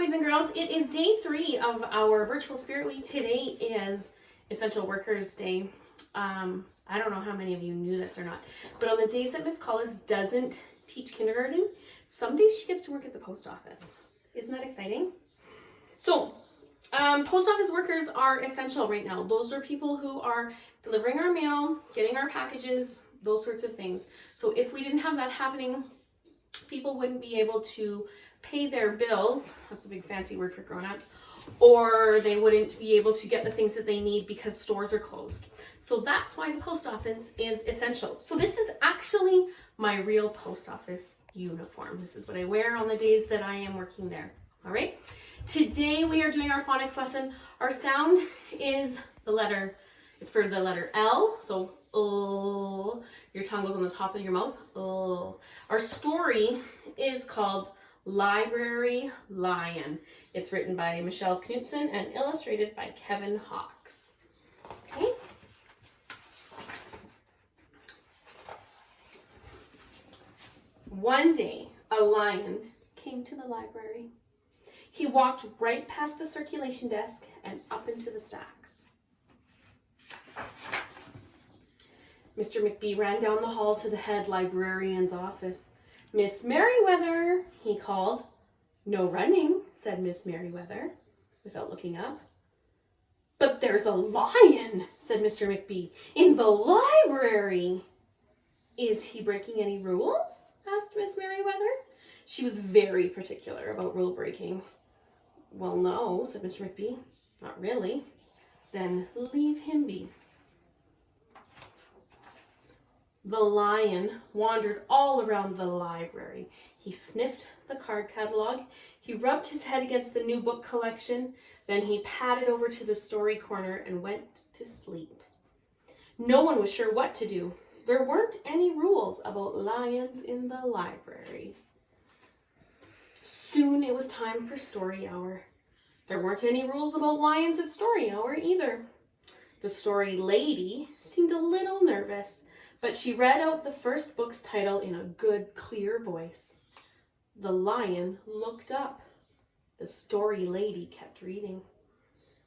boys and girls. It is day 3 of our virtual Spirit Week. Today is Essential Workers Day. I don't know how many of you knew this or not, but on the days that Miss Collis doesn't teach kindergarten, some days she gets to work at the post office. Isn't that exciting? So, post office workers are essential right now. Those are people who are delivering our mail, getting our packages, those sorts of things. So if we didn't have that happening, people wouldn't be able to pay their bills. That's a big fancy word for grown-ups. Or they wouldn't be able to get the things that they need because stores are closed. So that's why the post office is essential. So this is actually my real post office uniform. This is what I wear on the days that I am working there. All right. Today we are doing our phonics lesson. Our sound is it's for the letter L. So your tongue goes on the top of your mouth. Our story is called Library Lion. It's written by Michelle Knutson and illustrated by Kevin Hawks. Okay. One day, a lion came to the library. He walked right past the circulation desk and up into the stacks. Mr. McBee ran down the hall to the head librarian's office. "Miss Merriweather," he called. "No running," said Miss Merriweather, without looking up. "But there's a lion," said Mr. McBee, "in the library." "Is he breaking any rules?" asked Miss Merriweather. She was very particular about rule breaking. "Well, no," said Mr. McBee. "Not really." "Then leave him be." The lion wandered all around the library. He sniffed the card catalog. He rubbed his head against the new book collection. Then he padded over to the story corner and went to sleep. No one was sure what to do. There weren't any rules about lions in the library. Soon it was time for story hour. There weren't any rules about lions at story hour either. The story lady seemed a little nervous, but she read out the first book's title in a good, clear voice. The lion looked up. The story lady kept reading.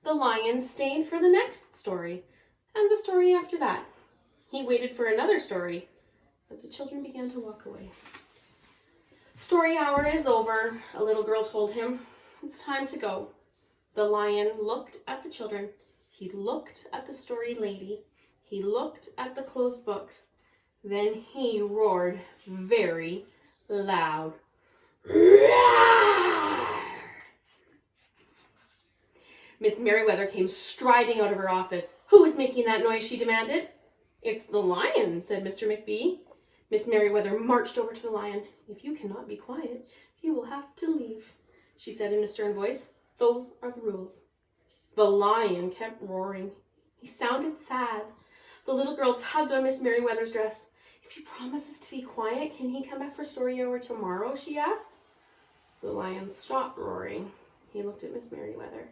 The lion stayed for the next story, and the story after that. He waited for another story, but the children began to walk away. "Story hour is over," a little girl told him. "It's time to go." The lion looked at the children. He looked at the story lady. He looked at the closed books. Then he roared very loud. Roar! Miss Merriweather came striding out of her office. "Who is making that noise?" she demanded. "It's the lion," said Mr. McBee. Miss Merriweather marched over to the lion. "If you cannot be quiet, you will have to leave," she said in a stern voice. "Those are the rules." The lion kept roaring. He sounded sad. The little girl tugged on Miss Merriweather's dress. "If he promises to be quiet, can he come back for story hour tomorrow?" she asked. The lion stopped roaring. He looked at Miss Merriweather.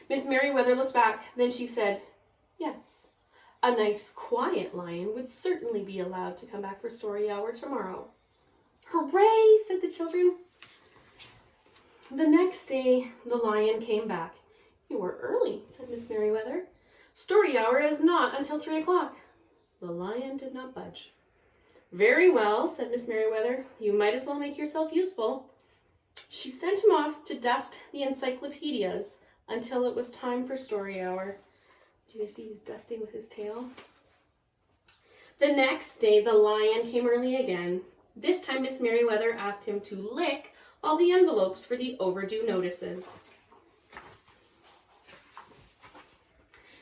Miss Merriweather looked back. Then she said, "Yes, a nice, quiet lion would certainly be allowed to come back for story hour tomorrow." "Hooray!" said the children. The next day, the lion came back. "You are early," said Miss Merriweather. "Story hour is not until 3 o'clock. The lion did not budge. "Very well," said Miss Merriweather. "You might as well make yourself useful." She sent him off to dust the encyclopedias until it was time for story hour. Do you guys see he's dusting with his tail? The next day, the lion came early again. This time, Miss Merriweather asked him to lick all the envelopes for the overdue notices.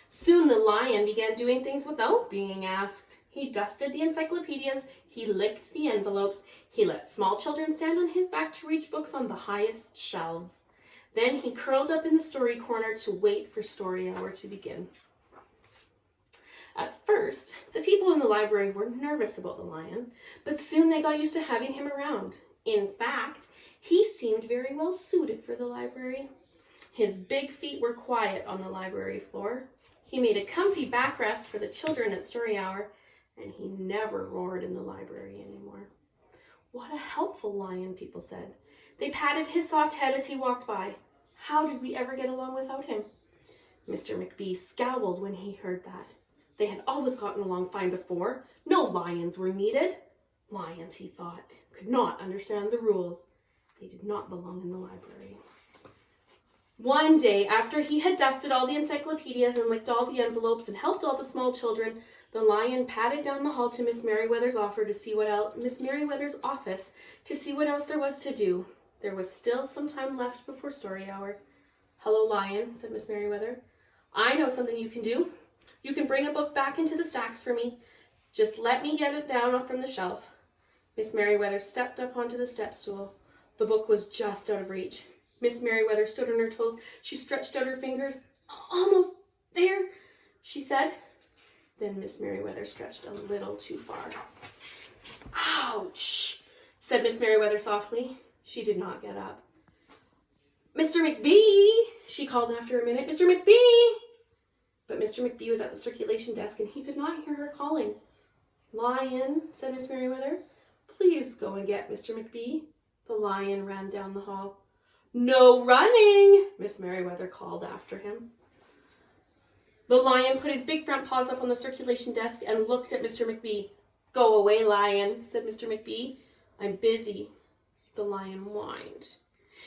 Soon the lion began doing things without being asked. He dusted the encyclopedias, he licked the envelopes, he let small children stand on his back to reach books on the highest shelves. Then he curled up in the story corner to wait for story hour to begin. At first, the people in the library were nervous about the lion, but soon they got used to having him around. In fact, he seemed very well suited for the library. His big feet were quiet on the library floor. He made a comfy backrest for the children at story hour, and he never roared in the library anymore. "What a helpful lion," people said. They patted his soft head as he walked by. How did we ever get along without him? Mr. McBee scowled when he heard that. They had always gotten along fine before. No lions were needed. Lions, he thought, could not understand the rules. They did not belong in the library. One day, after he had dusted all the encyclopedias and licked all the envelopes and helped all the small children, the lion padded down the hall to Miss Merriweather's office to see what else there was to do. There was still some time left before story hour. "Hello, Lion," said Miss Merriweather. "I know something you can do. You can bring a book back into the stacks for me. Just let me get it down from the shelf." Miss Merriweather stepped up onto the step stool. The book was just out of reach. Miss Merriweather stood on her toes. She stretched out her fingers. "Almost there," she said. Then Miss Merriweather stretched a little too far. "Ouch," said Miss Merriweather softly. She did not get up. "Mr. McBee," she called after a minute. "Mr. McBee!" But Mr. McBee was at the circulation desk and he could not hear her calling. "Lion," said Miss Merriweather, "please go and get Mr. McBee." The lion ran down the hall. "No running," Miss Merriweather called after him. The lion put his big front paws up on the circulation desk and looked at Mr. McBee. "Go away, Lion," said Mr. McBee. "I'm busy." The lion whined.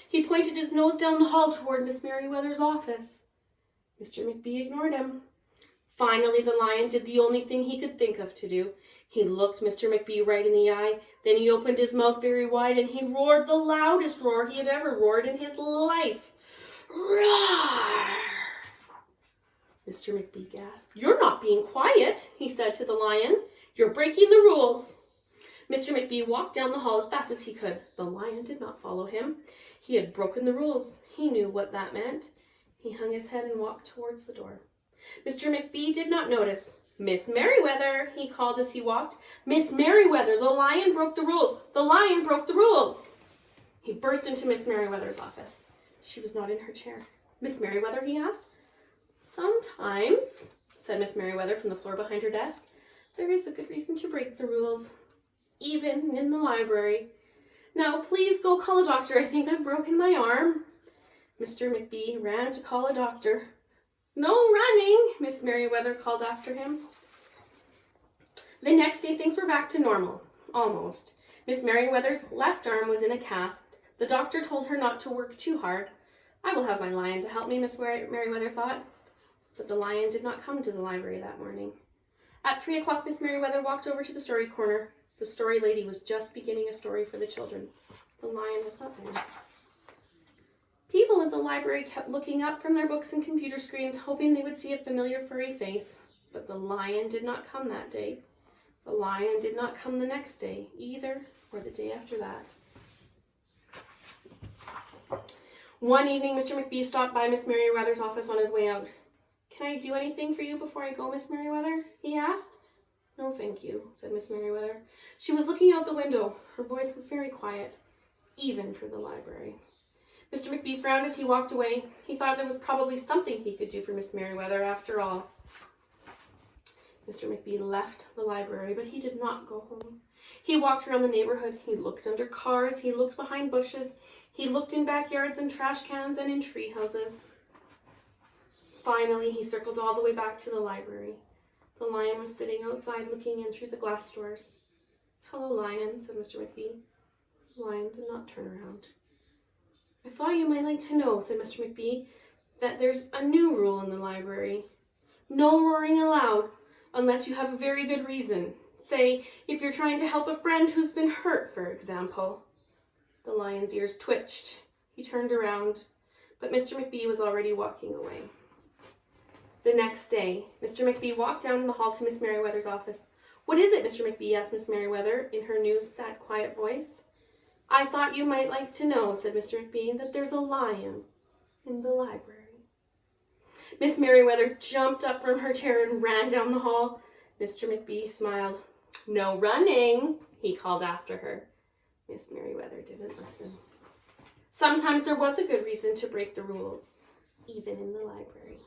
He pointed his nose down the hall toward Miss Merriweather's office. Mr. McBee ignored him. Finally, the lion did the only thing he could think of to do. He looked Mr. McBee right in the eye, then he opened his mouth very wide and he roared the loudest roar he had ever roared in his life. "Roar!" Mr. McBee gasped. "You're not being quiet," he said to the lion. "You're breaking the rules." Mr. McBee walked down the hall as fast as he could. The lion did not follow him. He had broken the rules. He knew what that meant. He hung his head and walked towards the door. Mr. McBee did not notice. "Miss Merriweather," he called as he walked. "Miss Merriweather, the lion broke the rules. The lion broke the rules." He burst into Miss Merriweather's office. She was not in her chair. "Miss Merriweather?" he asked. "Sometimes," said Miss Merriweather from the floor behind her desk, "there is a good reason to break the rules, even in the library. Now, please go call a doctor. I think I've broken my arm." Mr. McBee ran to call a doctor. "No running," Miss Merriweather called after him. The next day, things were back to normal, almost. Miss Merriweather's left arm was in a cast. The doctor told her not to work too hard. "I will have my lion to help me," Miss Merriweather thought. But the lion did not come to the library that morning. At 3 o'clock, Miss Merriweather walked over to the story corner. The story lady was just beginning a story for the children. The lion was not there. People in the library kept looking up from their books and computer screens, hoping they would see a familiar furry face. But the lion did not come that day. The lion did not come the next day either, or the day after that. One evening, Mr. McBee stopped by Miss Merriweather's office on his way out. "Can I do anything for you before I go, Miss Merriweather?" he asked. "No, thank you," said Miss Merriweather. She was looking out the window. Her voice was very quiet, even for the library. Mr. McBee frowned as he walked away. He thought there was probably something he could do for Miss Merriweather after all. Mr. McBee left the library, but he did not go home. He walked around the neighborhood. He looked under cars. He looked behind bushes. He looked in backyards and trash cans and in tree houses. Finally, he circled all the way back to the library. The lion was sitting outside looking in through the glass doors. "Hello, Lion," said Mr. McBee. The lion did not turn around. "I thought you might like to know," said Mr. McBee, "that there's a new rule in the library. No roaring aloud unless you have a very good reason. Say, if you're trying to help a friend who's been hurt, for example." The lion's ears twitched. He turned around, but Mr. McBee was already walking away. The next day, Mr. McBee walked down the hall to Miss Merriweather's office. "What is it, Mr. McBee?" asked Miss Merriweather in her new, sad, quiet voice. "I thought you might like to know," said Mr. McBee, "that there's a lion in the library." Miss Merriweather jumped up from her chair and ran down the hall. Mr. McBee smiled. "No running," he called after her. Miss Merriweather didn't listen. Sometimes there was a good reason to break the rules, even in the library.